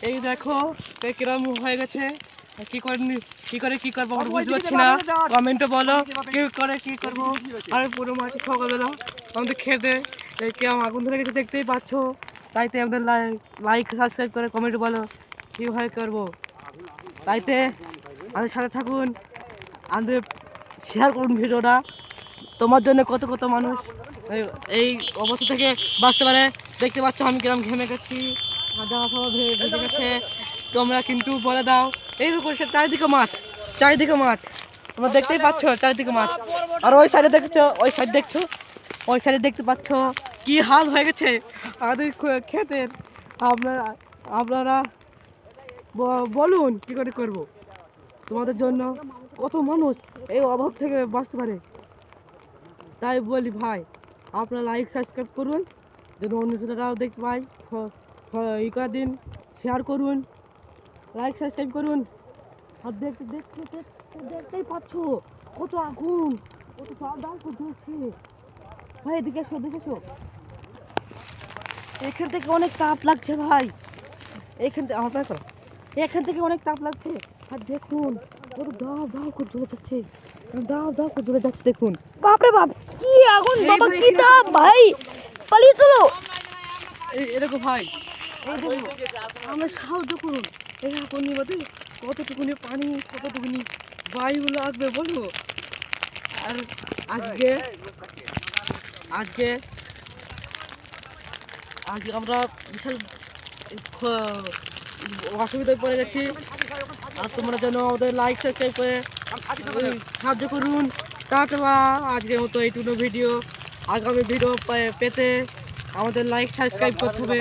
এই দেখো কিরম হয়ে গেছে, কি করবো আমরা বুঝতে পারছি না। কমেন্টে বলো কি করবো। আর পুরো মাটি সকালবেলা আমাদের খেতে কেমন আগুন ধরে গেছে দেখতেই পাচ্ছ। তাইতে আমাদের লাইক সাবস্ক্রাইব করে কমেন্টে বলো কীভাবে করবো। তাইতে আমাদের সাথে থাকুন, আমাদের শেয়ার করুন ভিডিওটা। তোমার জন্য কত কত মানুষ এই অবস্থা থেকে বাঁচতে পারে। দেখতে পাচ্ছ আমি কিরম ঘেমে গেছি, ভেজে গেছে। তোমরা কিন্তু বলে দাও। এই তো করছে চারিদিকে মাঠ তোমরা দেখতেই পাচ্ছ, চারিদিকে মাঠ। আর ওই সাইডে দেখছো, ওই সাইডে দেখতে পাচ্ছ কি হাল হয়ে গেছে আমাদের ক্ষেতের। আপনারা বলুন কি করে করবো। তোমাদের জন্য কত মানুষ এই অভাব থেকে বাঁচতে পারে। তাই বলি ভাই, আপনারা লাইক সাবস্ক্রাইব করুন যেন অন্য ছেলেরাও দেখতে পাই। ই করে দিন, শেয়ার করুন, লাইক সাবস্ক্রাইব করুন। আর দেখতেই পাচ্ছ কত আগুন, কত ডাল জ্বলছে। ভাই এদিকে এসো। এখান থেকে অনেক তাপ লাগছে ভাই, এখান থেকে অনেক তাপ লাগছে। আর দেখুন কত দাও করে জ্বলে যাচ্ছে, দেখুন। বাপরে বাপ, কি আগুন বাবা, কি তাপ ভাই, পালিয়ে চলো। এরকম ভাই, এই দেখুন আমরা সাহায্য করুন। এই আগুন নিবাতে কতটুকুনি পানি, কতটুকুনি বায়ু লাগবে বলবো। আর আজকে আমরা বিশাল অসুবিধায় পড়ে গেছি। আর তোমরা যেন আমাদের লাইক সাবস্ক্রাইব করে সাহায্য করুন। টাটা, আজকের মতো এইটুকু ভিডিও। আগামী ভিডিও পেতে আমাদের লাইক সাবস্ক্রাইব করতে হবে।